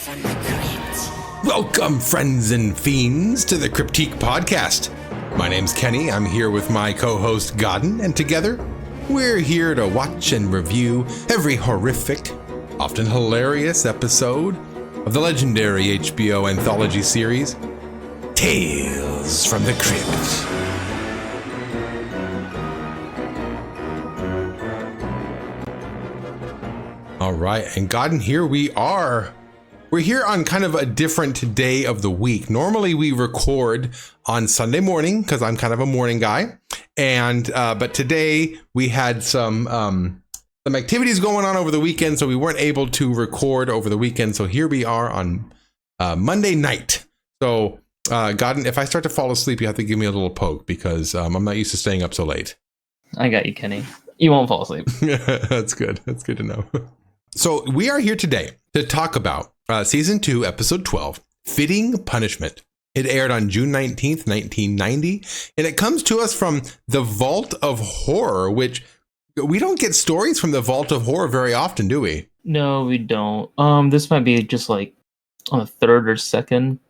from the Crypt. Welcome, friends and fiends, to the Cryptique Podcast. My name's Kenny. I'm here with my co-host Godden, and together we're here to watch and review every horrific, often hilarious episode of the legendary HBO anthology series, Tales from the Crypt. All right, and Godden, here we are. We're here on kind of a different day of the week. Normally we record on Sunday morning because I'm kind of a morning guy. And but today we had some activities going on over the weekend, so we weren't able to record over the weekend. So here we are on Monday night. So Godden, if I start to fall asleep, you have to give me a little poke because I'm not used to staying up so late. I got you, Kenny. You won't fall asleep. That's good. That's good to know. So we are here today to talk about Season 2, Episode 12, Fitting Punishment. It aired on June 19th, 1990, and it comes to us from the Vault of Horror, which we don't get stories from the Vault of Horror very often, do we? No, we don't. This might be just like on the third or second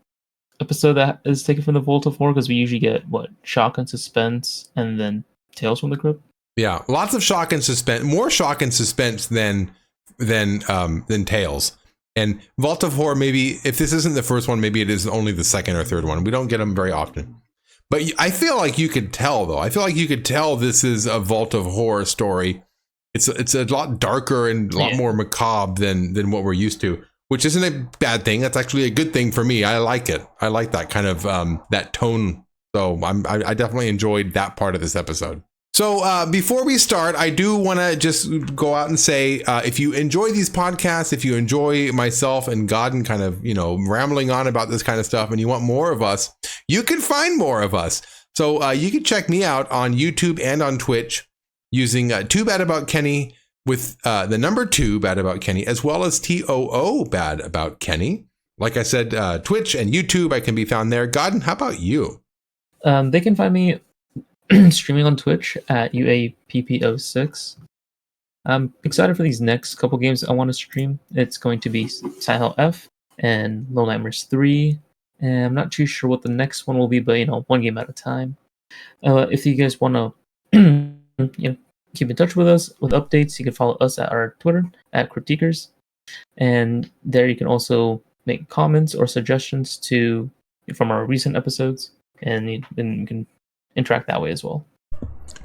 episode that is taken from the Vault of Horror, because we usually get, shock and suspense, and then Tales from the Crypt. Yeah, lots of shock and suspense, more shock and suspense than Tales. And Vault of Horror, maybe if this isn't the first one, maybe it is only the second or third one. We don't get them very often. But I feel like you could tell, though. I feel like you could tell this is a Vault of Horror story. It's a lot darker and a lot more macabre than what we're used to, which isn't a bad thing. That's actually a good thing for me. I like it. I like that kind of that tone. So I definitely enjoyed that part of this episode. So before we start, I do want to just go out and say, if you enjoy these podcasts, if you enjoy myself and Godden kind of, rambling on about this kind of stuff and you want more of us, you can find more of us. So you can check me out on YouTube and on Twitch using Too Bad About Kenny with the number 2 Bad About Kenny, as well as TOO Bad About Kenny. Like I said, Twitch and YouTube, I can be found there. Godden, how about you? They can find me streaming on Twitch at UAPP06. I'm excited for these next couple games I want to stream. It's going to be Silent Hill F and Little Nightmares 3. And I'm not too sure what the next one will be, but one game at a time. If you guys want to keep in touch with us with updates, you can follow us at our Twitter at Cryptikers. And there you can also make comments or suggestions from our recent episodes, and you can interact that way as well.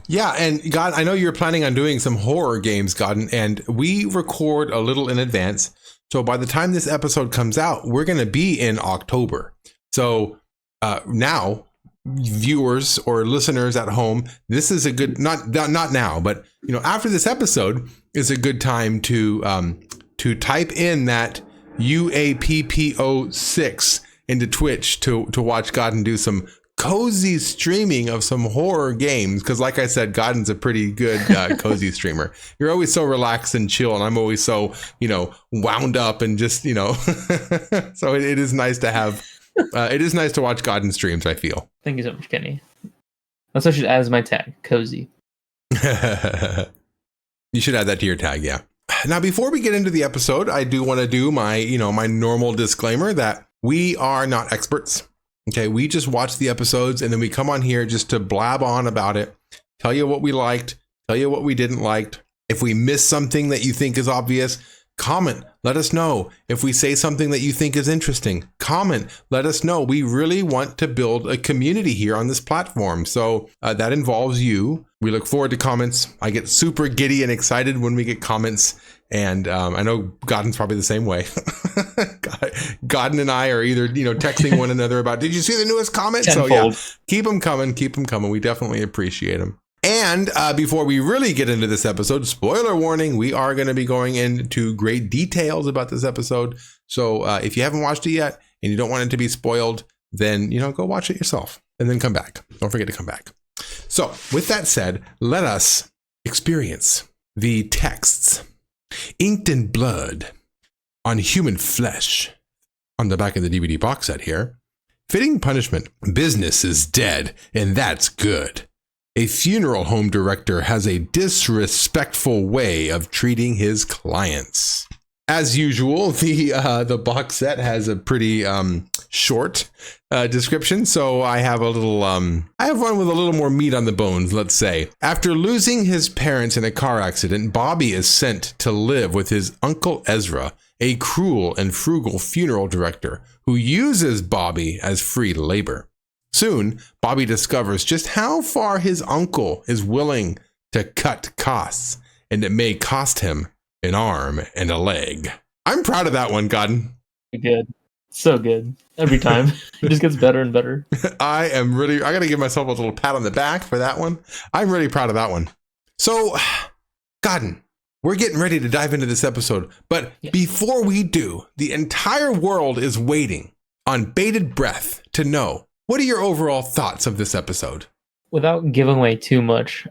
Yeah, and God, I know you're planning on doing some horror games, Godden, and we record a little in advance. So by the time this episode comes out, we're going to be in October. So now, viewers or listeners at home, this is a good not now, but after this episode is a good time to type in that UAPP06 into Twitch to watch Godden do some cozy streaming of some horror games, because like I said, Godden's a pretty good cozy streamer. You're always so relaxed and chill, and I'm always so wound up and just so it is nice to have it is nice to watch Godden streams, I feel. Thank you so much, Kenny. That's what I should add as my tag, cozy. You should add that to your tag. Yeah. Now, before we get into the episode, I do want to do my my normal disclaimer that we are not experts. Okay, we just watch the episodes and then we come on here just to blab on about it, tell you what we liked, tell you what we didn't like. If we miss something that you think is obvious, comment, let us know. If we say something that you think is interesting, comment, let us know. We really want to build a community here on this platform. So that involves you. We look forward to comments. I get super giddy and excited when we get comments. And I know Godden's probably the same way. Godden and I are either, texting one another about, did you see the newest comment? Tenfold. So yeah, keep them coming. We definitely appreciate them. And before we really get into this episode, spoiler warning, we are going to be going into great details about this episode. So if you haven't watched it yet and you don't want it to be spoiled, then, go watch it yourself and then come back. Don't forget to come back. So with that said, let us experience the texts inked in blood on human flesh on the back of the DVD box set here. Fitting punishment. Business is dead, and that's good. A funeral home director has a disrespectful way of treating his clients. As usual, the box set has a pretty short description, so I have a little I have one with a little more meat on the bones, let's say. After losing his parents in a car accident, Bobby is sent to live with his uncle Ezra, a cruel and frugal funeral director who uses Bobby as free labor. Soon, Bobby discovers just how far his uncle is willing to cut costs, and it may cost him an arm and a leg. I'm proud of that one, Godden. Good. So good. Every time. It just gets better and better. I got to give myself a little pat on the back for that one. I'm really proud of that one. So, Godden, we're getting ready to dive into this episode. But before we do, the entire world is waiting on bated breath to know, what are your overall thoughts of this episode? Without giving away too much,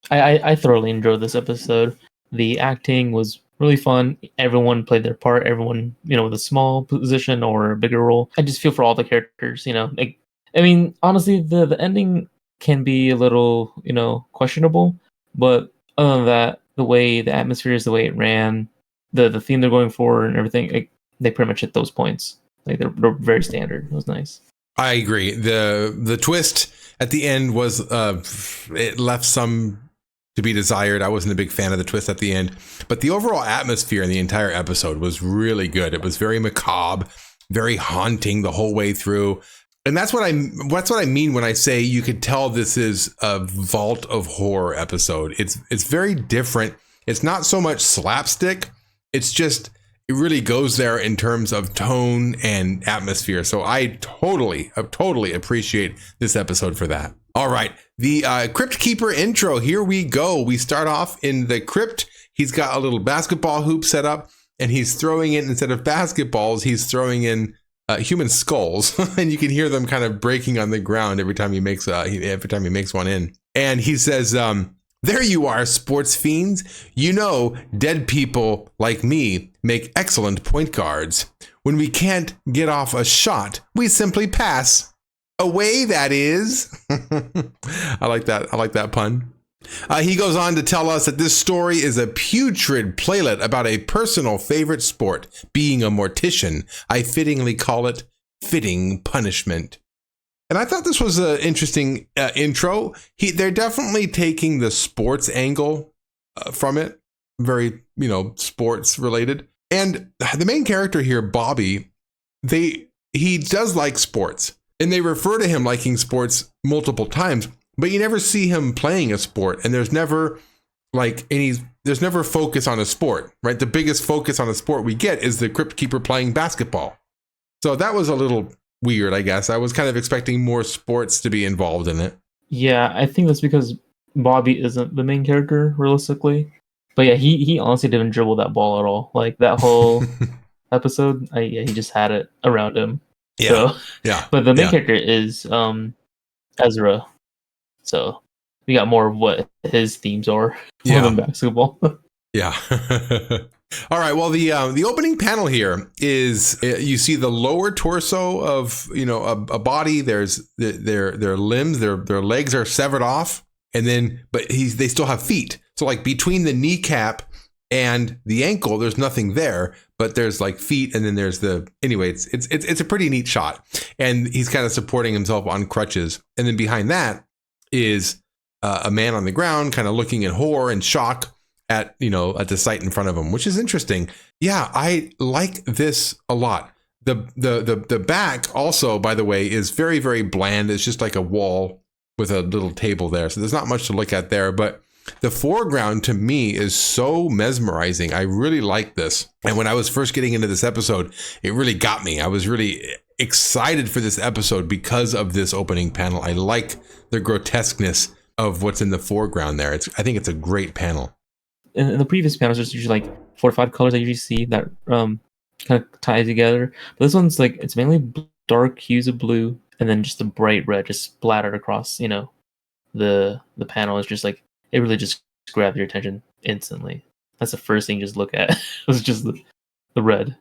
I thoroughly enjoyed this episode. The acting was really fun. Everyone played their part. Everyone, with a small position or a bigger role. I just feel for all the characters, honestly, the ending can be a little, questionable. But other than that, the way the atmosphere is, the way it ran, the theme they're going for and everything, they pretty much hit those points. Like they're very standard. It was nice. I agree. The twist at the end was, it left some to be desired. I wasn't a big fan of the twist at the end, but the overall atmosphere in the entire episode was really good. It was very macabre, very haunting the whole way through. And that's what I mean when I say you could tell this is a Vault of Horror episode. It's very different. It's not so much slapstick. It's just, it really goes there in terms of tone and atmosphere. So I totally appreciate this episode for that. All right, the Crypt Keeper intro. Here we go. We start off in the crypt. He's got a little basketball hoop set up, and he's throwing in, instead of basketballs, he's throwing in human skulls, and you can hear them kind of breaking on the ground every time he makes one in. And he says, "There you are, sports fiends. Dead people like me make excellent point guards. When we can't get off a shot, we simply pass. Away, that is." I like that pun. He goes on to tell us that this story is a putrid playlet about a personal favorite sport, being a mortician. I fittingly call it fitting punishment. And I thought this was an interesting intro. They're definitely taking the sports angle from it, very, sports related. And the main character here, Bobby, he does like sports. And they refer to him liking sports multiple times, but you never see him playing a sport. And there's never there's never focus on a sport, right? The biggest focus on a sport we get is the Crypt Keeper playing basketball. So that was a little weird, I guess. I was kind of expecting more sports to be involved in it. Yeah, I think that's because Bobby isn't the main character, realistically. But yeah, he honestly didn't dribble that ball at all. Like that whole episode, he just had it around him. Yeah. So, yeah. But the main character is Ezra. So we got more of what his themes are more than basketball. Yeah. All right. Well, the opening panel here is you see the lower torso of a body. There's their limbs, their legs are severed off, and then they still have feet. So like between the kneecap and the ankle, there's nothing there, but there's like feet, and then there's it's a pretty neat shot. And he's kind of supporting himself on crutches, and then behind that is a man on the ground, kind of looking in horror and shock at the sight in front of him, which is interesting. Yeah, I like this a lot. The back also, by the way, is very, very bland. It's just like a wall with a little table there, so there's not much to look at there, but the foreground to me is so mesmerizing. I really like this. And when I was first getting into this episode, it really got me. I was really excited for this episode because of this opening panel. I like the grotesqueness of what's in the foreground there. I think it's a great panel. In the previous panels, there's usually like 4 or 5 colors I usually see that kind of tie together. But this one's like, it's mainly dark hues of blue and then just a bright red just splattered across, the panel. Is just like, it really just grabbed your attention instantly. That's the first thing you just look at. It was just the red.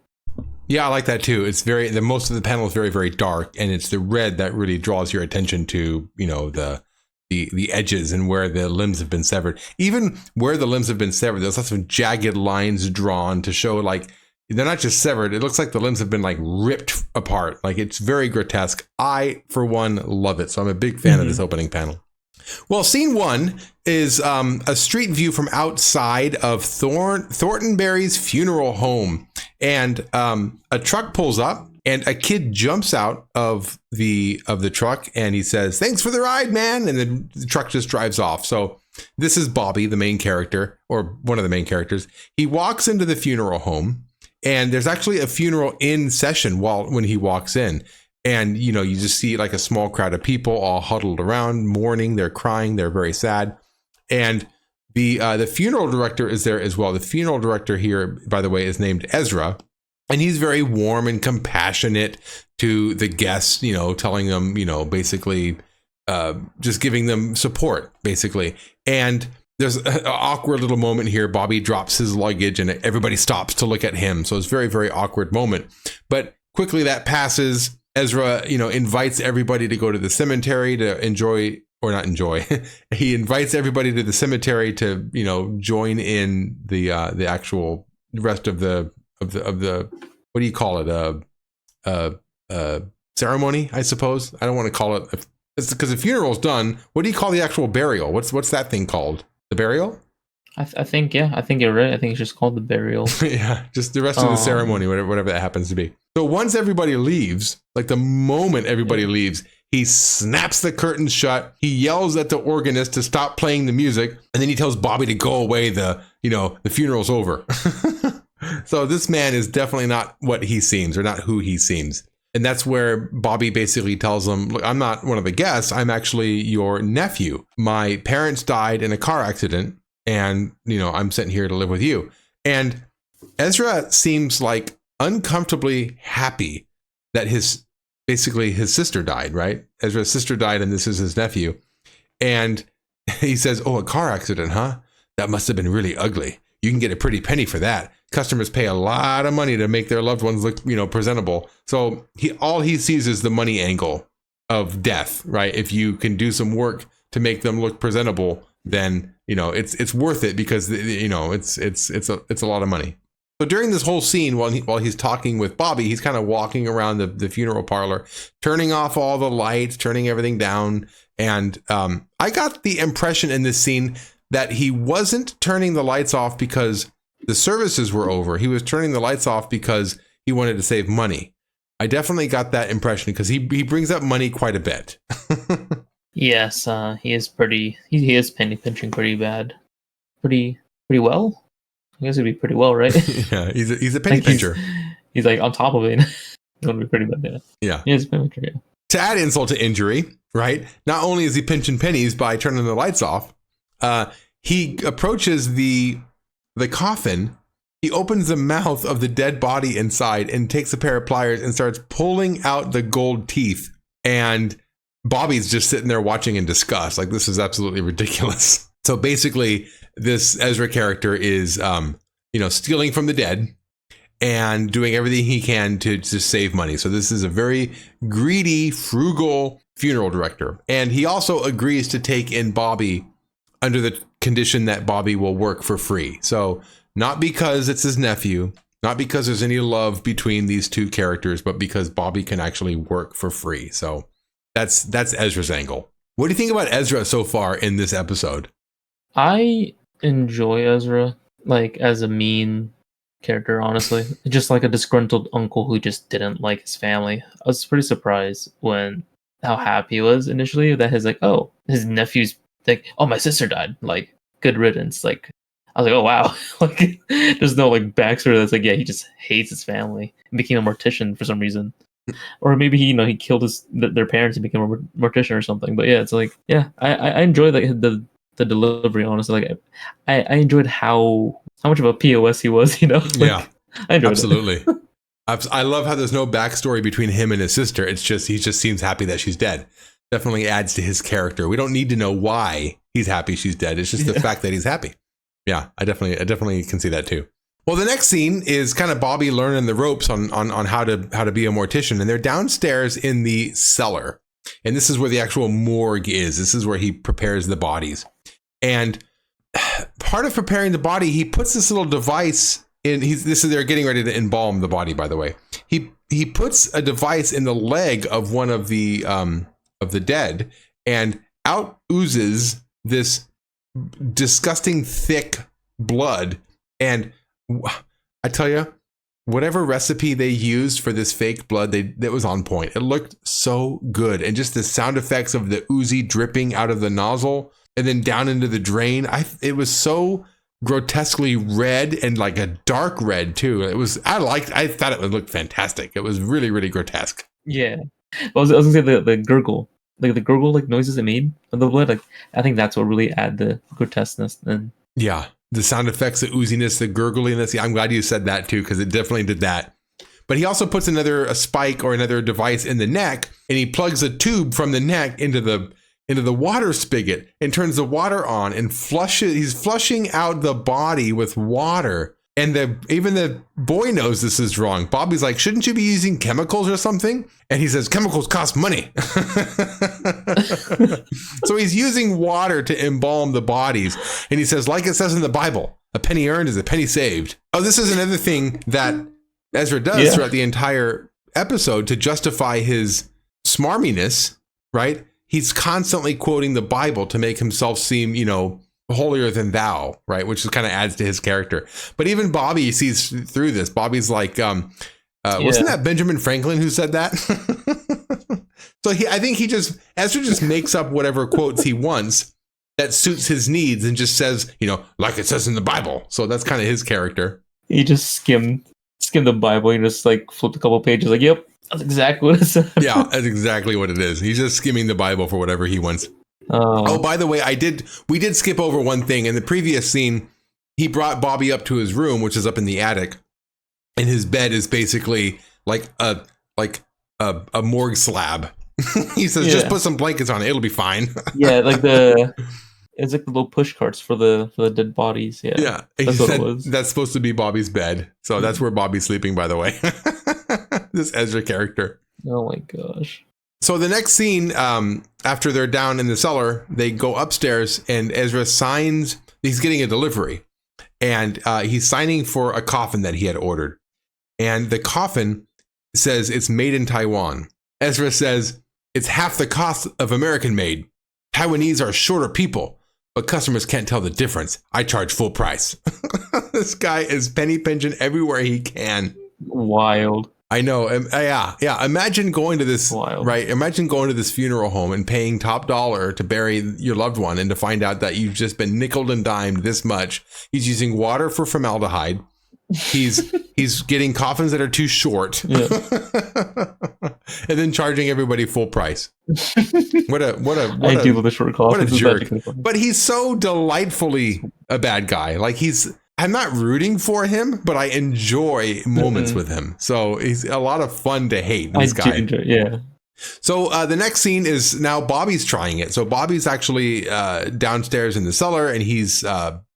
Yeah, I like that too. It's most of the panel is very, very dark, and it's the red that really draws your attention to, the the edges and where the limbs have been severed. Even where the limbs have been severed, there's lots of jagged lines drawn to show like they're not just severed. It looks like the limbs have been like ripped apart. Like it's very grotesque. I, for one, love it. So I'm a big fan of this opening panel. Well, scene 1 is a street view from outside of Thorntonberry's funeral home. And a truck pulls up and a kid jumps out of the truck and he says, "Thanks for the ride, man." And then the truck just drives off. So this is Bobby, the main character, or one of the main characters. He walks into the funeral home and there's actually a funeral in session when he walks in. And, you just see like a small crowd of people all huddled around, mourning. They're crying. They're very sad. And the funeral director is there as well. The funeral director here, by the way, is named Ezra. And he's very warm and compassionate to the guests, telling them, basically just giving them support, basically. And there's an awkward little moment here. Bobby drops his luggage and everybody stops to look at him. So it's a very, very awkward moment. But quickly that passes. Ezra, invites everybody to go to the cemetery to enjoy, or not enjoy. He invites everybody to the cemetery to, join in the actual rest of the what do you call it? Ceremony, I suppose. I don't want to call it. It's because the funeral's done. What do you call the actual burial? What's that thing called? The burial? I think you're right. I think it's just called the burial. Yeah, just the rest of the ceremony, whatever that happens to be. So once everybody leaves, like the moment everybody leaves, he snaps the curtains shut. He yells at the organist to stop playing the music, and then he tells Bobby to go away. The funeral's over. So this man is definitely not what he seems, or not who he seems. And that's where Bobby basically tells him, "Look, I'm not one of the guests. I'm actually your nephew. My parents died in a car accident. And, I'm sent here to live with you." And Ezra seems like uncomfortably happy that his sister died, right? Ezra's sister died and this is his nephew. And he says, "Oh, a car accident, huh? That must have been really ugly. You can get a pretty penny for that. Customers pay a lot of money to make their loved ones look, presentable." So all he sees is the money angle of death, right? If you can do some work to make them look presentable, then it's worth it because it's a lot of money. So during this whole scene, while he's talking with Bobby, he's kind of walking around the funeral parlor, turning off all the lights, turning everything down. And I got the impression in this scene that he wasn't turning the lights off because the services were over. He was turning the lights off because he wanted to save money. I definitely got that impression because he brings up money quite a bit. Yes, he is he is penny pinching pretty bad. Pretty well? I guess it'd be pretty well, right? Yeah, he's a penny pincher. He's like on top of it. It's gonna be pretty bad, yeah. Yeah. He is a penny pincher, yeah. To add insult to injury, right? Not only is he pinching pennies by turning the lights off, he approaches the coffin. He opens the mouth of the dead body inside and takes a pair of pliers and starts pulling out the gold teeth. And Bobby's just sitting there watching in disgust. Like, this is absolutely ridiculous. So basically, this Ezra character is, stealing from the dead and doing everything he can to save money. So this is a very greedy, frugal funeral director. And he also agrees to take in Bobby under the condition that Bobby will work for free. So not because it's his nephew, not because there's any love between these two characters, but because Bobby can actually work for free. So that's Ezra's angle. What do you think about Ezra so far in this episode? I enjoy Ezra, like, as a mean character, honestly. Just like a disgruntled uncle who just didn't like his family. I was pretty surprised how happy he was initially that his nephew's like, "Oh, my sister died. Like, good riddance." Like, I was like, oh, wow. Like, there's no like backstory that's like, yeah, he just hates his family and became a mortician for some reason. Or maybe he killed their parents and became a mortician or something. But yeah, it's like, yeah, I enjoy the delivery, honestly. Like, I enjoyed how much of a POS he was, Like, yeah, I enjoyed absolutely. it. I love how there's no backstory between him and his sister. It's just, he just seems happy that she's dead. Definitely adds to his character. We don't need to know why he's happy she's dead. It's just the fact that he's happy. Yeah, I definitely can see that too. Well, the next scene is kind of Bobby learning the ropes on how to be a mortician, and they're downstairs in the cellar. And this is where the actual morgue is. This is where he prepares the bodies. And part of preparing the body, he puts this little device in. They're getting ready to embalm the body, by the way. He puts a device in the leg of one of the dead, and out oozes this disgusting thick blood. And I tell you, whatever recipe they used for this fake blood, that was on point. It looked so good. And just the sound effects of the oozy dripping out of the nozzle and then down into the drain. It was so grotesquely red, and like a dark red too. I thought it would look fantastic. It was really, really grotesque. Yeah. I was gonna say the gurgle. Like the gurgle like noises it made of the blood. Like I think that's what really add the grotesqueness. And yeah. The sound effects, the ooziness, the gurgliness. Yeah, I'm glad you said that too, because it definitely did that. But he also puts a spike or another device in the neck, and he plugs a tube from the neck into the water spigot and turns the water on and flushes. He's flushing out the body with water. And even the boy knows this is wrong. Bobby's like, shouldn't you be using chemicals or something? And he says, chemicals cost money. So he's using water to embalm the bodies. And he says, like it says in the Bible, a penny earned is a penny saved. Oh, this is another thing that Ezra does throughout the entire episode to justify his smarminess, right? He's constantly quoting the Bible to make himself seem, holier than thou, right? Which kind of adds to his character. But even Bobby sees through this. Bobby's like, wasn't that Benjamin Franklin who said that? So I think Ezra just makes up whatever quotes he wants that suits his needs and just says, like it says in the Bible. So that's kind of his character. He just skimmed the Bible and just like flipped a couple pages like, yep, that's exactly what it said. Yeah, that's exactly what it is. He's just skimming the Bible for whatever he wants. Oh, by the way, we did skip over one thing. In the previous scene, he brought Bobby up to his room, which is up in the attic, and his bed is basically like a morgue slab. He says, just put some blankets on it, it'll be fine. Yeah, it's like the little push carts for the dead bodies. Yeah, that's what it was. That's supposed to be Bobby's bed, so that's where Bobby's sleeping. By the way, this Ezra character. Oh my gosh. So the next scene, after they're down in the cellar, they go upstairs and Ezra signs. He's getting a delivery, and he's signing for a coffin that he had ordered. And the coffin says it's made in Taiwan. Ezra says it's half the cost of American made. Taiwanese are shorter people, but customers can't tell the difference. I charge full price. This guy is penny pinching everywhere he can. Wild. I know. Yeah. Imagine going to this, right? Imagine going to this funeral home and paying top dollar to bury your loved one and to find out that you've just been nickeled and dimed this much. He's using water for formaldehyde. He's getting coffins that are too short. Yeah. And then charging everybody full price. What a deal with the short coffins. What a jerk. But he's so delightfully a bad guy. Like I'm not rooting for him, but I enjoy moments with him. So he's a lot of fun to hate, this guy. Yeah. So the next scene is now Bobby's trying it. So Bobby's actually downstairs in the cellar, and he's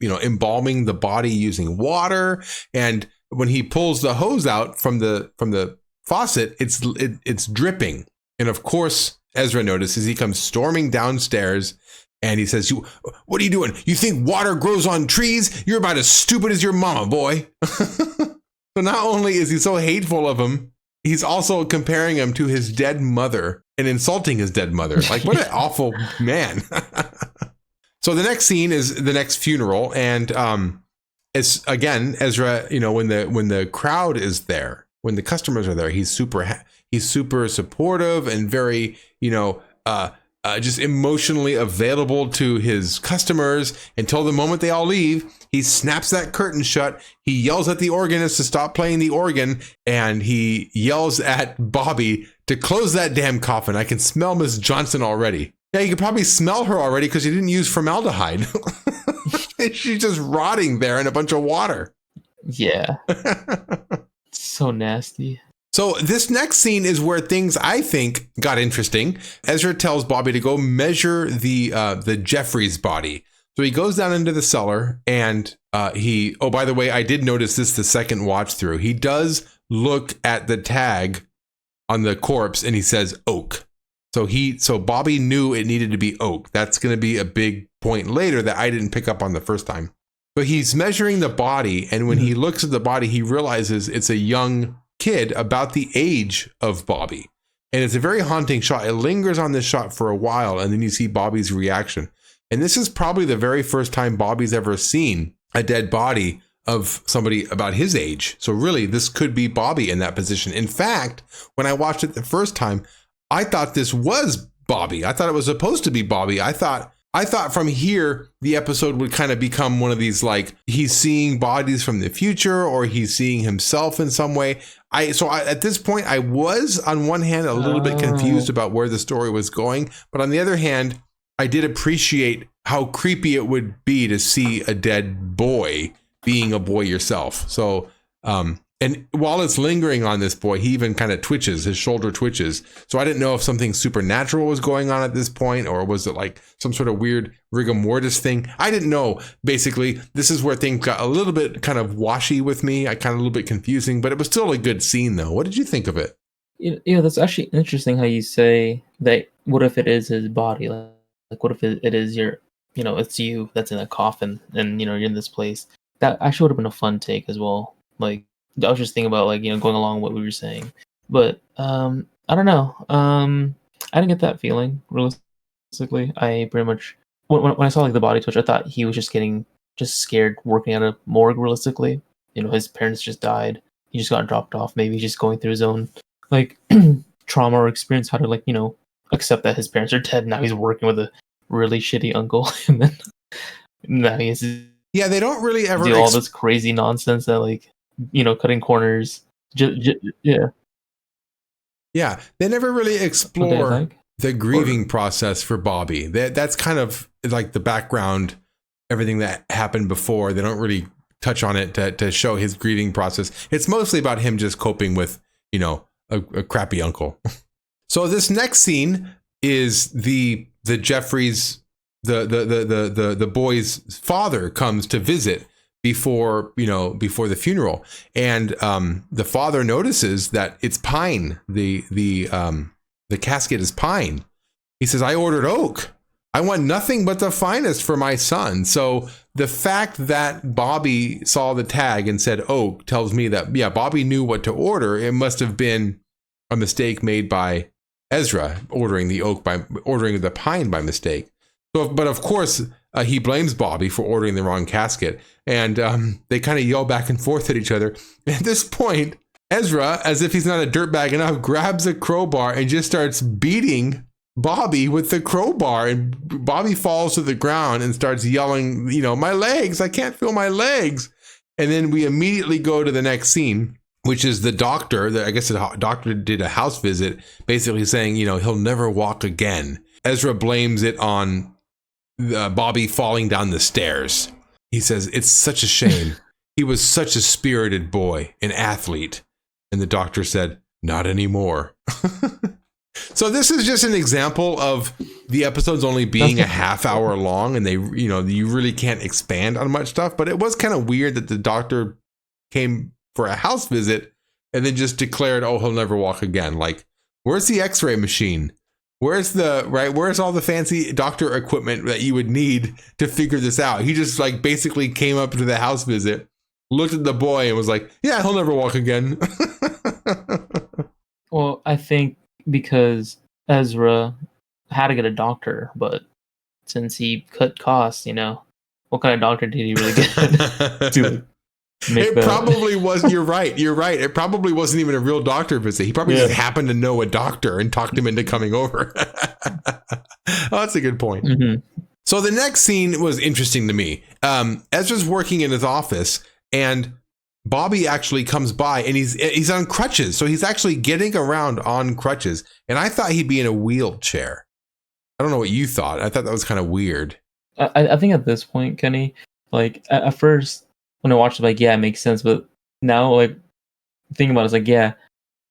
embalming the body using water. And when he pulls the hose out from the faucet, it's dripping. And of course, Ezra notices. He comes storming downstairs. And he says, what are you doing? You think water grows on trees? You're about as stupid as your mama, boy. So not only is he so hateful of him, he's also comparing him to his dead mother and insulting his dead mother. Like, what an awful man. So the next scene is the next funeral. And it's, again, Ezra, when the crowd is there, when the customers are there, he's super supportive and very, just emotionally available to his customers until the moment they all leave. He snaps that curtain shut. He yells at the organist to stop playing the organ, and he yells at Bobby to close that damn coffin. I can smell Miss Johnson already. Yeah, you could probably smell her already because she didn't use formaldehyde. She's just rotting there in a bunch of water. Yeah. So nasty. So this next scene is where things, I think, got interesting. Ezra tells Bobby to go measure the Jeffries body. So he goes down into the cellar, and by the way, I did notice this the second watch through. He does look at the tag on the corpse, and he says oak. So Bobby knew it needed to be oak. That's going to be a big point later that I didn't pick up on the first time. But he's measuring the body, and when he looks at the body, he realizes it's a young kid about the age of Bobby. And it's a very haunting shot. It lingers on this shot for a while, and then you see Bobby's reaction. And this is probably the very first time Bobby's ever seen a dead body of somebody about his age. So really, this could be Bobby in that position. In fact, when I watched it the first time, I thought this was Bobby. I thought it was supposed to be Bobby. I thought from here, the episode would kind of become one of these, like, he's seeing bodies from the future, or he's seeing himself in some way. At this point, I was, on one hand, a little bit confused about where the story was going. But on the other hand, I did appreciate how creepy it would be to see a dead boy being a boy yourself. So, and while it's lingering on this boy, he even kind of twitches, his shoulder twitches. So I didn't know if something supernatural was going on at this point, or was it like some sort of weird rigor mortis thing? I didn't know. Basically, this is where things got a little bit kind of washy with me. I kind of a little bit confusing, but it was still a good scene though. What did you think of it? Yeah, that's actually interesting how you say that. What if it is his body? Like what if it is your, it's you that's in a coffin, and you're in this place. That actually would have been a fun take as well. Like, I was just thinking about, like, going along with what we were saying. But I don't know. I didn't get that feeling, realistically. I pretty much, when I saw, like, the body twitch, I thought he was just getting scared working at a morgue, realistically. His parents just died. He just got dropped off. Maybe he's just going through his own, like, trauma or experience, how to, like, accept that his parents are dead. Now he's working with a really shitty uncle. And then now he has to they don't really ever do all this crazy nonsense that, like, cutting corners. Yeah, they never really explore the grieving process for Bobby. That's kind of like the background, everything that happened before. They don't really touch on it to show his grieving process. It's mostly about him just coping with, a crappy uncle. So this next scene is the Jeffries, the boy's father comes to visit before the funeral, and the father notices that it's pine. The casket is pine. He says, "I ordered oak. I want nothing but the finest for my son." So the fact that Bobby saw the tag and said oak tells me that, Bobby knew what to order. It must have been a mistake made by Ezra ordering the pine by mistake. So, but of course, he blames Bobby for ordering the wrong casket, and they kind of yell back and forth at each other. At this point, Ezra, as if he's not a dirtbag enough, grabs a crowbar and just starts beating Bobby with the crowbar, and Bobby falls to the ground and starts yelling, "My legs, I can't feel my legs." And then we immediately go to the next scene, which is the doctor. I guess the doctor did a house visit, basically saying, he'll never walk again. Ezra blames it on Bobby falling down the stairs. He says, "It's such a shame. He was such a spirited boy, an athlete." And the doctor said, "Not anymore." So this is just an example of the episodes only being a half hour long, and they, you really can't expand on much stuff. But it was kind of weird that the doctor came for a house visit and then just declared, "Oh, he'll never walk again." Like, where's the x-ray machine? Where's all the fancy doctor equipment that you would need to figure this out? He just, like, basically came up to the house visit, looked at the boy, and was like, "Yeah, he'll never walk again." Well, I think because Ezra had to get a doctor, but since he cut costs, what kind of doctor did he really get to make that? Probably was. You're right. It probably wasn't even a real doctor visit. He probably just happened to know a doctor and talked him into coming over. Oh, that's a good point. Mm-hmm. So the next scene was interesting to me. Ezra's working in his office, and Bobby actually comes by, and he's on crutches. So he's actually getting around on crutches. And I thought he'd be in a wheelchair. I don't know what you thought. I thought that was kind of weird. I think at this point, Kenny, like, at first when I watched it, like, yeah, it makes sense. But now, like, thinking about it, it's like, yeah,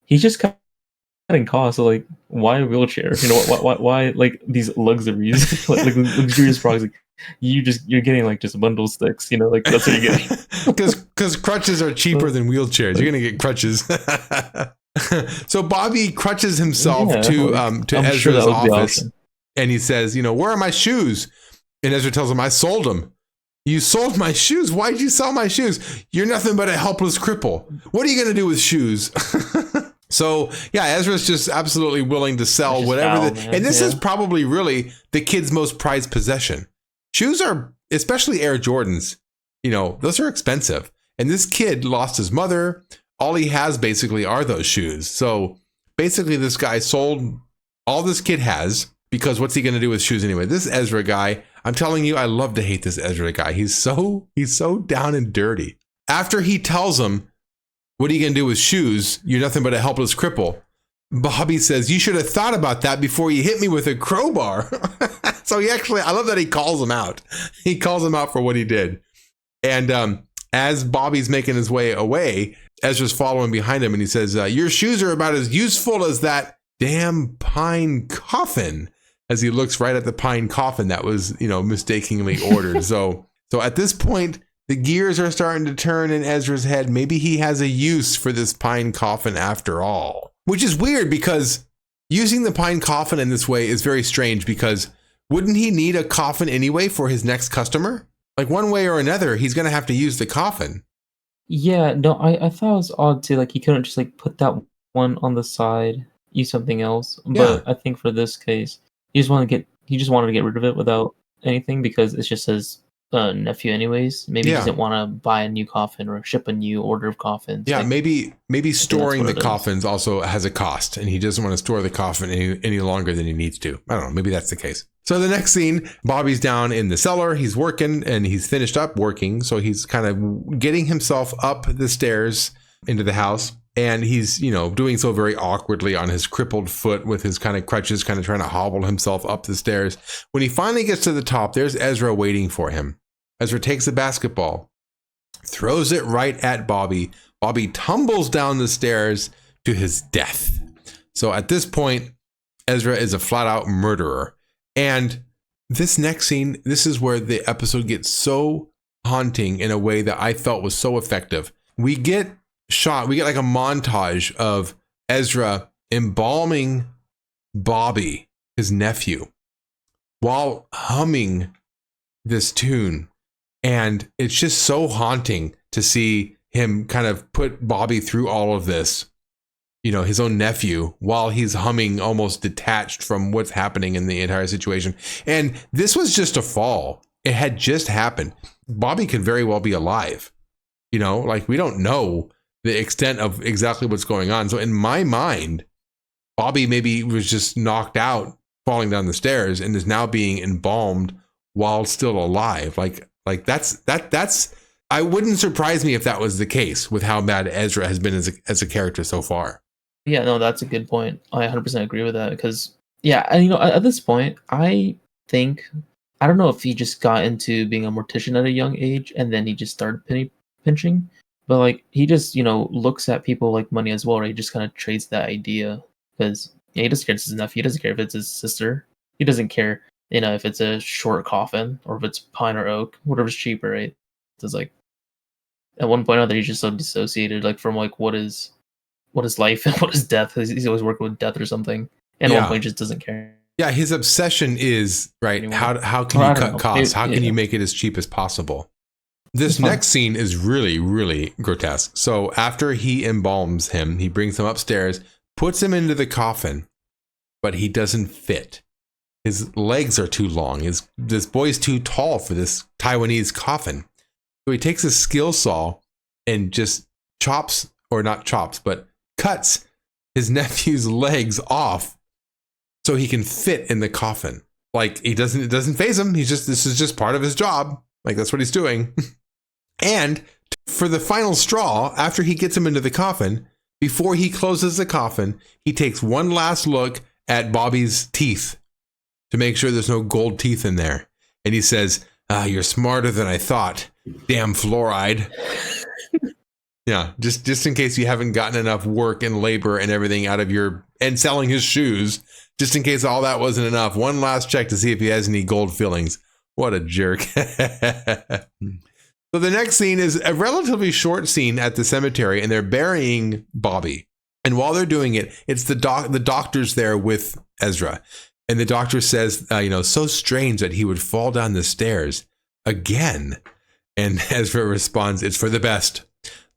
he's just cutting costs. So, like, why a wheelchair? Why like these luxuries, like luxurious products? Like, you're getting, like, just bundle sticks, like, that's what you're getting. Because crutches are cheaper than wheelchairs. You're gonna get crutches. So Bobby crutches himself to I'm Ezra's sure that would be office, awesome. and he says, where are my shoes? And Ezra tells him, I sold them. You sold my shoes? Why'd you sell my shoes? You're nothing but a helpless cripple. What are you going to do with shoes? So, yeah, Ezra's just absolutely willing to sell whatever. And this is probably really the kid's most prized possession. Shoes are, especially Air Jordans, those are expensive. And this kid lost his mother. All he has basically are those shoes. So basically this guy sold all this kid has, because what's he going to do with shoes anyway? This Ezra guy, I'm telling you, I love to hate this Ezra guy. He's so down and dirty. After he tells him, what are you going to do with shoes? You're nothing but a helpless cripple. Bobby says, you should have thought about that before you hit me with a crowbar. So I love that he calls him out. He calls him out for what he did. And as Bobby's making his way away, Ezra's following behind him, and he says, your shoes are about as useful as that damn pine coffin, as he looks right at the pine coffin that was, mistakenly ordered. So at this point, the gears are starting to turn in Ezra's head. Maybe he has a use for this pine coffin after all, which is weird because using the pine coffin in this way is very strange, because wouldn't he need a coffin anyway for his next customer? Like one way or another, he's going to have to use the coffin. Yeah, no, I thought it was odd too. Like he couldn't just like put that one on the side, use something else. But I think for this case, he just wanted to get rid of it without anything, because it's just his nephew anyways. Maybe he doesn't want to buy a new coffin or ship a new order of coffins. Yeah, like, maybe storing the coffins also has a cost, and he doesn't want to store the coffin any longer than he needs to. I don't know, maybe that's the case. So the next scene, Bobby's down in the cellar, he's working, and he's finished up working, so he's kind of getting himself up the stairs into the house, and he's, doing so very awkwardly on his crippled foot with his kind of crutches, kind of trying to hobble himself up the stairs. When he finally gets to the top, there's Ezra waiting for him. Ezra takes the basketball, throws it right at Bobby. Bobby tumbles down the stairs to his death. So at this point, Ezra is a flat out murderer. And this next scene, this is where the episode gets so haunting in a way that I felt was so effective. We get like a montage of Ezra embalming Bobby, his nephew, while humming this tune. And it's just so haunting to see him kind of put Bobby through all of this, his own nephew, while he's humming, almost detached from what's happening in the entire situation. And this was just a fall. It had just happened. Bobby could very well be alive. We don't know the extent of exactly what's going on. So in my mind, Bobby maybe was just knocked out falling down the stairs and is now being embalmed while still alive. Like that's I wouldn't surprise me if that was the case with how bad Ezra has been as a character so far. Yeah, no, that's a good point. I 100% agree with that, because and at this point, I don't know if he just got into being a mortician at a young age and then he just started penny pinching, but like he just looks at people like money as well, right? He just kind of trades that idea, because he doesn't care if it's his nephew, he doesn't care if it's his sister, he doesn't care if it's a short coffin or if it's pine or oak, whatever's cheaper, right? It's like at one point or other he's just so dissociated like from like what is life and what is death. He's always working with death or something, and at one point he just doesn't care. Yeah, his obsession is right. How can you cut costs? How can you make it as cheap as possible? This next scene is really, really grotesque. So after he embalms him, he brings him upstairs, puts him into the coffin, but he doesn't fit. His legs are too long. This boy's too tall for this Taiwanese coffin. So he takes a skill saw and just cuts his nephew's legs off so he can fit in the coffin. Like it doesn't faze him. This is just part of his job. Like that's what he's doing. And for the final straw, after he gets him into the coffin, before he closes the coffin, he takes one last look at Bobby's teeth to make sure there's no gold teeth in there. And he says, you're smarter than I thought. Damn fluoride. Yeah, just in case you haven't gotten enough work and labor and everything out of and selling his shoes, just in case all that wasn't enough. One last check to see if he has any gold fillings. What a jerk. So the next scene is a relatively short scene at the cemetery, and they're burying Bobby. And while they're doing it, it's the doctor's there with Ezra. And the doctor says, so strange that he would fall down the stairs again. And Ezra responds, it's for the best.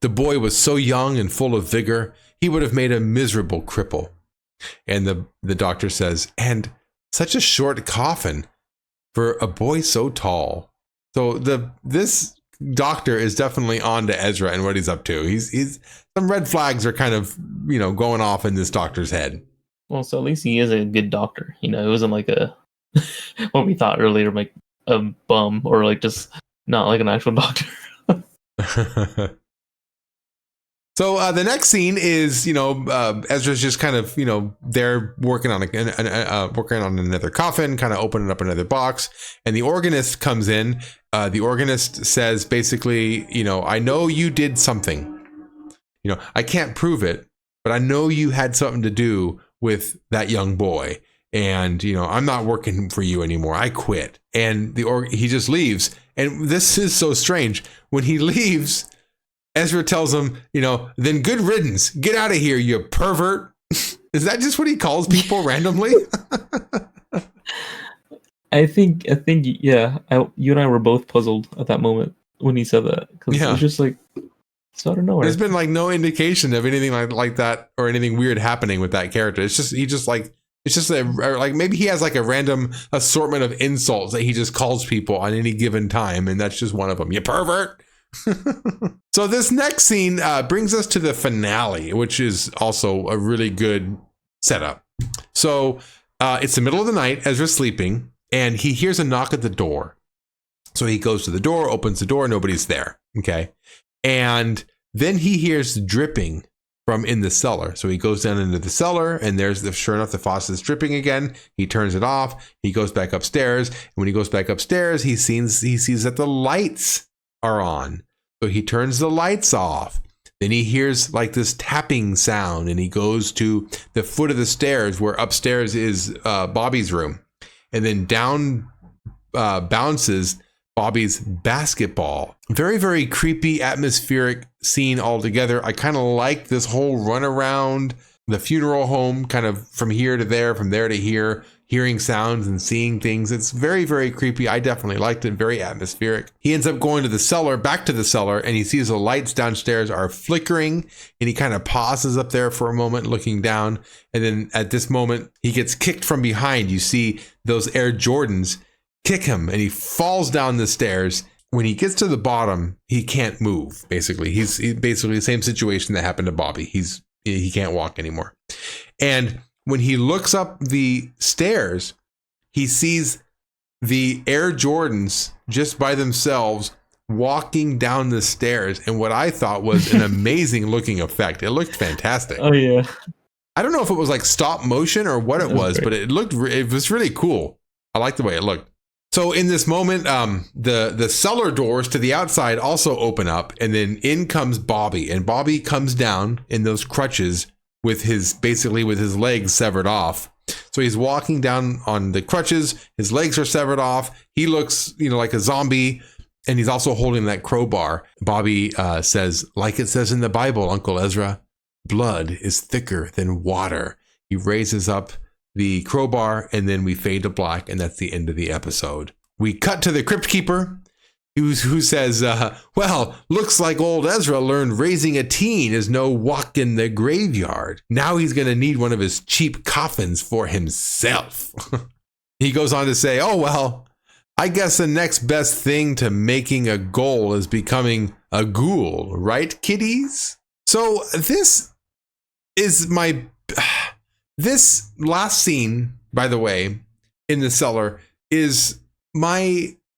The boy was so young and full of vigor, he would have made a miserable cripple. And the doctor says, and such a short coffin for a boy so tall. So this doctor is definitely on to Ezra and what he's up to. He's some red flags are kind of, going off in this doctor's head. Well, so at least he is a good doctor. It wasn't like what we thought earlier, like a bum or like just not like an actual doctor. So the next scene is, Ezra's just kind of, they're working on another coffin, kind of opening up another box, and the organist comes in. The organist says basically, I know you did something. I can't prove it, but I know you had something to do with that young boy. And, I'm not working for you anymore. I quit. And he just leaves. And this is so strange. When he leaves, Ezra tells him, then good riddance. Get out of here, you pervert. Is that just what he calls people randomly? I think, yeah. You and I were both puzzled at that moment when he said that. Because it was just like, so out of nowhere. There's been like no indication of anything like that or anything weird happening with that character. It's just, maybe he has like a random assortment of insults that he just calls people on any given time. And that's just one of them. You pervert. So this next scene brings us to the finale, which is also a really good setup. So it's the middle of the night. Ezra's sleeping and he hears a knock at the door. So he goes to the door, opens the door. Nobody's there. Okay. And then he hears dripping from in the cellar. So he goes down into the cellar and sure enough, the faucet's dripping again. He turns it off. He goes back upstairs. And when he goes back upstairs, he sees that the lights are on. So he turns the lights off. Then he hears like this tapping sound and he goes to the foot of the stairs where upstairs is Bobby's room. And then down bounces Bobby's basketball. Very, very creepy, atmospheric scene altogether. I kind of like this whole run around the funeral home, kind of from here to there, from there to here, hearing sounds and seeing things. It's very, very creepy. I definitely liked it. Very atmospheric. He ends up going to the cellar, back to the cellar, and he sees the lights downstairs are flickering, and he kind of pauses up there for a moment, looking down. And then at this moment, he gets kicked from behind. You see those Air Jordans kick him, and he falls down the stairs. When he gets to the bottom, he can't move. Basically, he's basically the same situation that happened to Bobby. He can't walk anymore. And when he looks up the stairs, he sees the Air Jordans just by themselves walking down the stairs. And what I thought was an amazing looking effect. It looked fantastic. Oh yeah. I don't know if it was like stop motion or what it was, but it was really cool. I like the way it looked. So in this moment, the cellar doors to the outside also open up, and then in comes Bobby, and Bobby comes down in those crutches with his legs severed off. So he's walking down on the crutches. His legs are severed off. He looks, like a zombie, and he's also holding that crowbar. Bobby says, like it says in the Bible, Uncle Ezra, blood is thicker than water. He raises up the crowbar, and then we fade to black, and that's the end of the episode. We cut to the crypt keeper who says, well, looks like old Ezra learned raising a teen is no walk in the graveyard. Now he's going to need one of his cheap coffins for himself. He goes on to say, oh, well, I guess the next best thing to making a goal is becoming a ghoul, right, kiddies? So this is this last scene, by the way, in the cellar is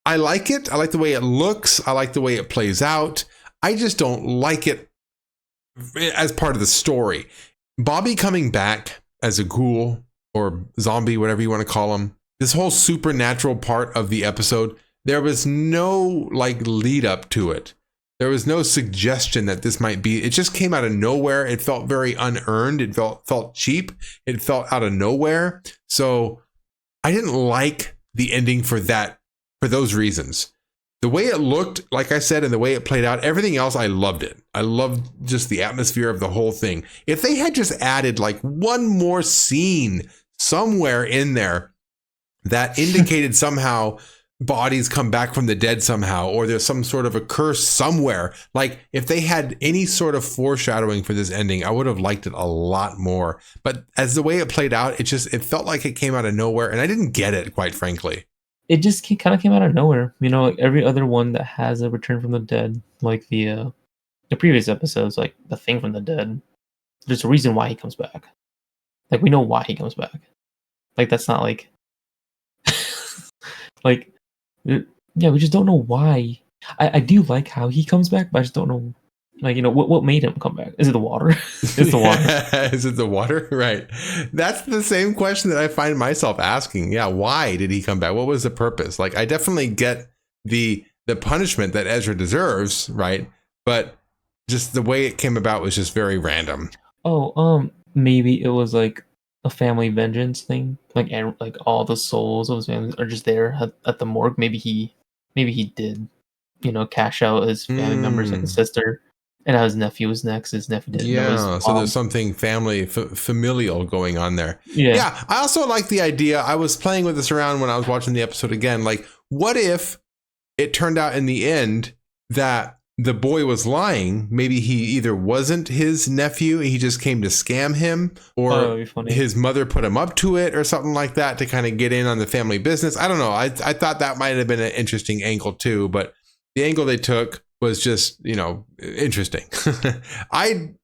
I like it. I like the way it looks. I like the way it plays out. I just don't like it as part of the story. Bobby coming back as a ghoul or zombie, whatever you want to call him. This whole supernatural part of the episode, there was no lead up to it. There was no suggestion that this might be. It just came out of nowhere. It felt very unearned. It felt cheap. It felt out of nowhere. So I didn't like the ending for those reasons. the way it looked, like I said, and the way it played out, everything else, I loved it. I loved just the atmosphere of the whole thing. If they had just added like one more scene somewhere in there that indicated somehow bodies come back from the dead somehow, or there's some sort of a curse somewhere, like if they had any sort of foreshadowing for this ending, I would have liked it a lot more. But as the way it played out, it felt like it came out of nowhere, and I didn't get it, quite frankly. It just kind of came out of nowhere. You know, like every other one that has a return from the dead, like the previous episodes, like the Thing from the Dead, there's a reason why he comes back. Like, we know why he comes back. Like, that's not like like, yeah, we just don't know why. I do like how he comes back, but I just don't know, like, you know, what made him come back. Is it the water? It's the water. Is it the water? Right. That's the same question that I find myself asking. Yeah, why did he come back? What was the purpose? Like, I definitely get the punishment that Ezra deserves, right? But just the way it came about was just very random. Oh, maybe it was like a family vengeance thing. And like all the souls of his family are just there at the morgue. Maybe he did, you know, cash out his family members, like his sister. And now his nephew was next. His nephew didn't know his mom. So there's something familial going on there. Yeah. I also like the idea. I was playing with this around when I was watching the episode again. Like, what if it turned out in the end that the boy was lying? Maybe he either wasn't his nephew, he just came to scam him, or his mother put him up to it or something like that to kind of get in on the family business. I don't know. I thought that might have been an interesting angle too, but the angle they took was just, you know, interesting. I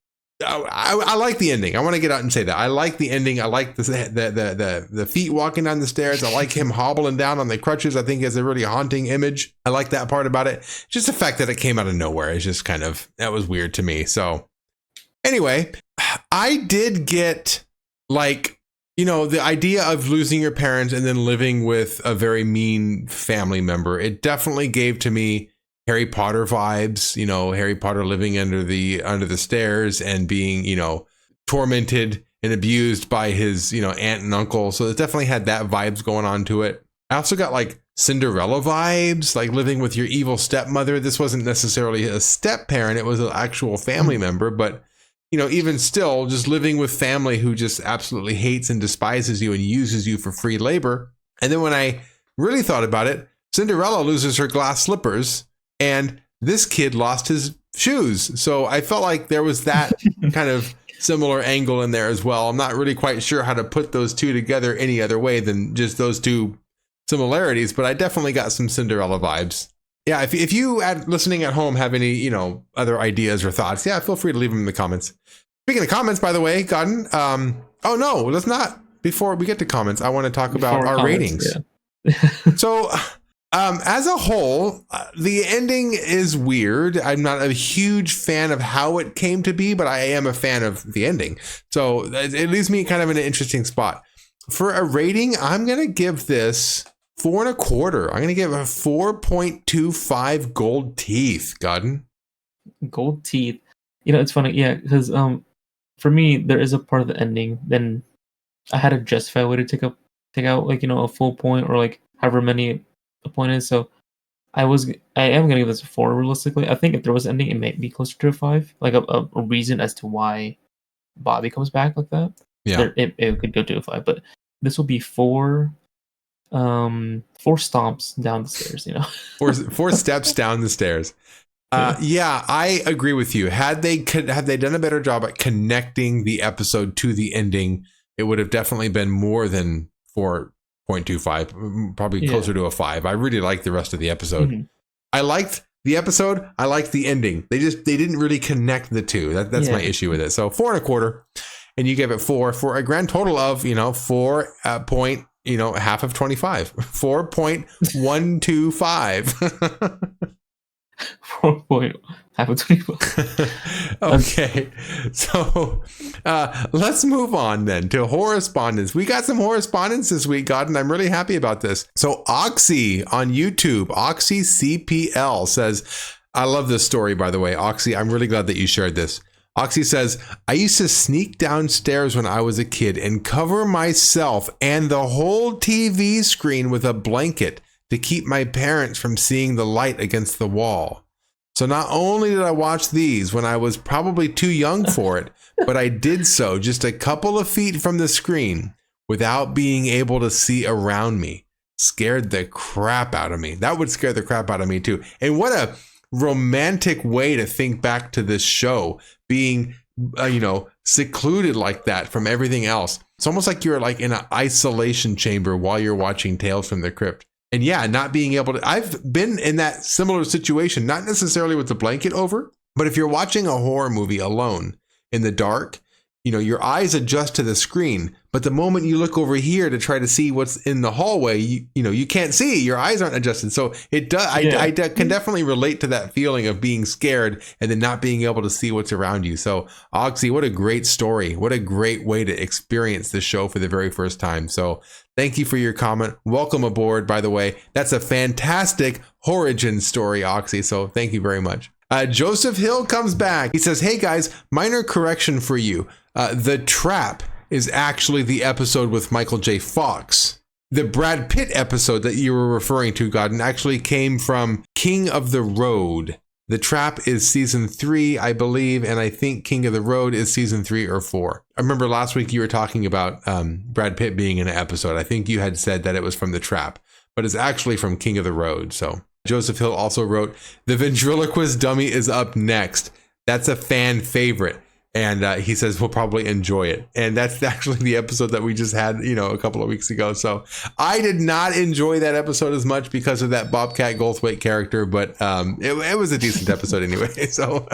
like the ending. I want to get out and say that. I like the ending. I like the feet walking down the stairs. I like him hobbling down on the crutches. I think it's a really haunting image. I like that part about it. Just the fact that it came out of nowhere is just kind of, that was weird to me. So anyway, I did get, like, you know, the idea of losing your parents and then living with a very mean family member. It definitely gave to me Harry Potter vibes, you know, Harry Potter living under the stairs and being, you know, tormented and abused by his, you know, aunt and uncle. So it definitely had that vibes going on to it. I also got like Cinderella vibes, like living with your evil stepmother. This wasn't necessarily a step parent. It was an actual family member, but, you know, even still just living with family who just absolutely hates and despises you and uses you for free labor. And then when I really thought about it, Cinderella loses her glass slippers, and this kid lost his shoes. So I felt like there was that kind of similar angle in there as well. I'm not really quite sure how to put those two together any other way than just those two similarities, but I definitely got some Cinderella vibes. Yeah, if you listening at home have any, you know, other ideas or thoughts, yeah, feel free to leave them in the comments. Speaking of comments, by the way, Godden, oh no, let's not. Before we get to comments, I want to talk about our ratings. Yeah. So as a whole, the ending is weird. I'm not a huge fan of how it came to be, but I am a fan of the ending. So it leaves me kind of in an interesting spot. For a rating, I'm going to give this 4.25. I'm going to give a 4.25 gold teeth, Godden. Gold teeth. You know, it's funny. Yeah, because for me, there is a part of the ending. Then I had a justified way to take out, like, you know, a full point or like however many the point is. So I am gonna give this a 4 realistically. I think if there was an ending, it might be closer to a 5, like a reason as to why Bobby comes back like that. Yeah, it could go to a 5, but this will be 4 stomps down the stairs, you know. four steps down the stairs. Yeah, I agree with you. Had they done a better job at connecting the episode to the ending, it would have definitely been more than 4.25, probably closer to a 5. I really liked the rest of the episode. Mm-hmm. I liked the episode. I liked the ending. They didn't really connect the two. That's my issue with it. So 4.25, and you gave it 4 for a grand total of, you know, 4 point, you know, half of 25, 4.125. 4 half of 25. Okay, so let's move on then to correspondence. We got some correspondence this week, God, and I'm really happy about this. So Oxy on YouTube, Oxy CPL says, I love this story, by the way. Oxy, I'm really glad that you shared this. Oxy says, I used to sneak downstairs when I was a kid and cover myself and the whole TV screen with a blanket to keep my parents from seeing the light against the wall. So not only did I watch these when I was probably too young for it, but I did so just a couple of feet from the screen without being able to see around me. Scared the crap out of me. That would scare the crap out of me too. And what a romantic way to think back to this show, being secluded like that from everything else. It's almost like you're like in an isolation chamber while you're watching Tales from the Crypt. And yeah, not being able to, I've been in that similar situation, not necessarily with the blanket over, but if you're watching a horror movie alone in the dark, your eyes adjust to the screen, but the moment you look over here to try to see what's in the hallway, you can't see. Your eyes aren't adjusted. So it does. I can definitely relate to that feeling of being scared and then not being able to see what's around you. So Oxy, what a great story. What a great way to experience the show for the very first time. So thank you for your comment. Welcome aboard, by the way. That's a fantastic origin story, Oxy. So thank you very much. Joseph Hill comes back. He says, hey guys, minor correction for you. The Trap is actually the episode with Michael J. Fox. The Brad Pitt episode that you were referring to, Godden, actually came from King of the Road. The Trap is season 3, I believe, and I think King of the Road is season 3 or 4. I remember last week you were talking about Brad Pitt being in an episode. I think you had said that it was from The Trap, but it's actually from King of the Road. So Joseph Hill also wrote, the ventriloquist dummy is up next. That's a fan favorite. And he says we'll probably enjoy it. And that's actually the episode that we just had, a couple of weeks ago. So I did not enjoy that episode as much because of that Bobcat Goldthwait character, but it was a decent episode anyway. So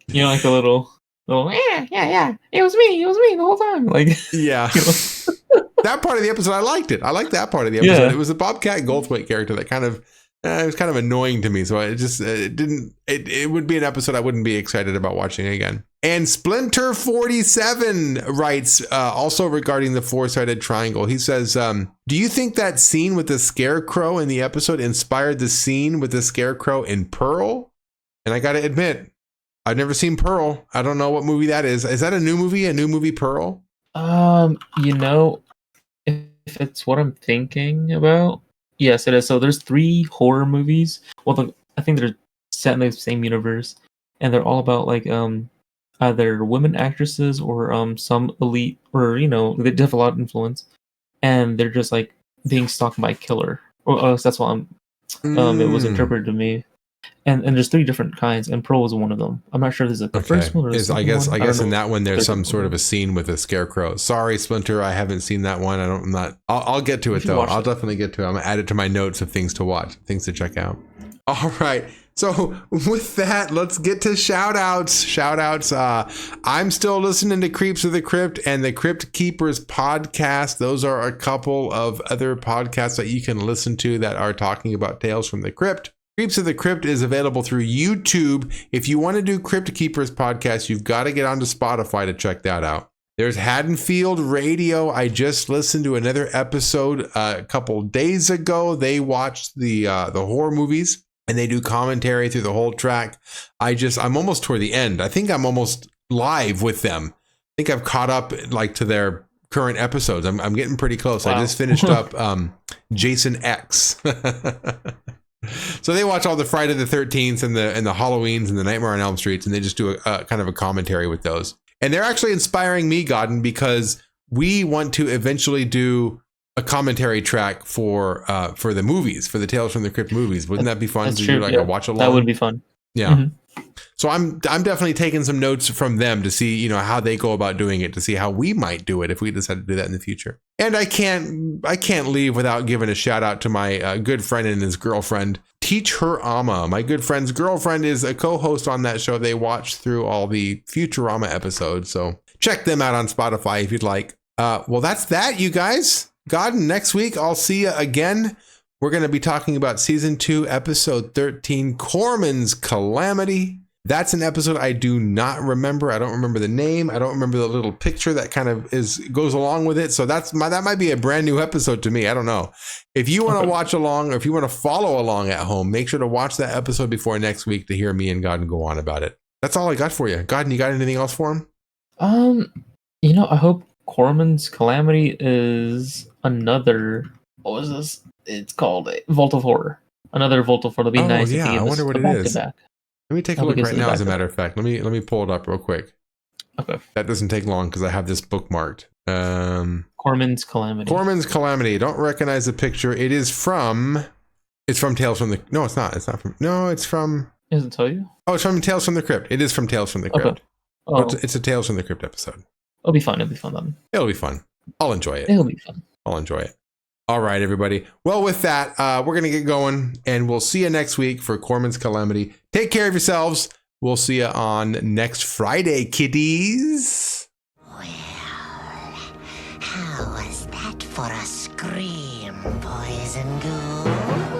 like the little yeah, it was me the whole time. Like yeah. That part of the episode, I liked it. I liked that part of the episode. Yeah. It was the Bobcat Goldthwait character that kind of it was kind of annoying to me. So it would be an episode I wouldn't be excited about watching again. And Splinter47 writes also regarding the four-sided triangle. He says, do you think that scene with the scarecrow in the episode inspired the scene with the scarecrow in Pearl? And I got to admit, I've never seen Pearl. I don't know what movie that is. Is that a new movie, Pearl? If it's what I'm thinking about, yes, it is. So there's 3 horror movies. Well, I think they're set in the same universe, and they're all about like either women actresses or some elite, or they have a lot of influence, and they're just like being stalked by a killer. Or that's what it was interpreted to me. And there's 3 different kinds, and Pearl was one of them. I'm not sure if this is the first one or the second one. I guess in that one there's some sort of a scene with a scarecrow. Sorry, Splinter, I haven't seen that one. I'll get to it though. I'll definitely get to it. I'm gonna add it to my notes of things to watch, things to check out. All right. So with that, let's get to shout outs. I'm still listening to Creeps of the Crypt and the Crypt Keepers podcast. Those are a couple of other podcasts that you can listen to that are talking about Tales from the Crypt. Creeps of the Crypt is available through YouTube. If you want to do Crypt Keepers podcast, you've got to get onto Spotify to check that out. There's Haddonfield Radio. I just listened to another episode a couple days ago. They watched the horror movies and they do commentary through the whole track. I'm almost toward the end. I think I'm almost live with them. I think I've caught up like to their current episodes. I'm getting pretty close. Wow. I just finished up Jason X. So they watch all the Friday the 13th and the Halloweens and the Nightmare on Elm Streets, and they just do a kind of a commentary with those. And they're actually inspiring me, Godden, because we want to eventually do a commentary track for the movies, for the Tales from the Crypt movies. Wouldn't that be fun to do like a watch along? That would be fun. Yeah. Mm-hmm. So I'm definitely taking some notes from them to see, how they go about doing it, to see how we might do it if we decide to do that in the future. And I can't leave without giving a shout out to my good friend and his girlfriend, Teach Her Ama. My good friend's girlfriend is a co-host on that show. They watch through all the Futurama episodes. So check them out on Spotify if you'd like. Well, that's that, you guys. Godden, next week, I'll see you again. We're going to be talking about season 2, episode 13, Corman's Calamity. That's an episode I do not remember. I don't remember the name. I don't remember the little picture that kind of goes along with it. So that might be a brand new episode to me. I don't know. If you want to watch along, or if you want to follow along at home, make sure to watch that episode before next week to hear me and Godden go on about it. That's all I got for you. Godden, you got anything else for him? I hope Corman's Calamity is another. What was this? It's called Vault of Horror. Another Vault of Horror. It'll be nice if yeah, you I give wonder us what a it back is. to back. Let me take a look right now, as a matter of fact. Let me pull it up real quick. Okay. That doesn't take long because I have this bookmarked. Corman's Calamity. Corman's Calamity. Don't recognize the picture. It's from Tales from the... No, it's not. It's not from... No, it's from... Does it tell you? Oh, it's from Tales from the Crypt. It is from Tales from the Crypt. Okay. Oh, It's a Tales from the Crypt episode. It'll be fun. It'll be fun then. It'll be fun. I'll enjoy it. It'll be fun. I'll enjoy it. All right, everybody. Well, with that, we're going to get going, and we'll see you next week for Corman's Calamity. Take care of yourselves. We'll see you on next Friday, kiddies. Well, how was that for a scream, boys and ghouls?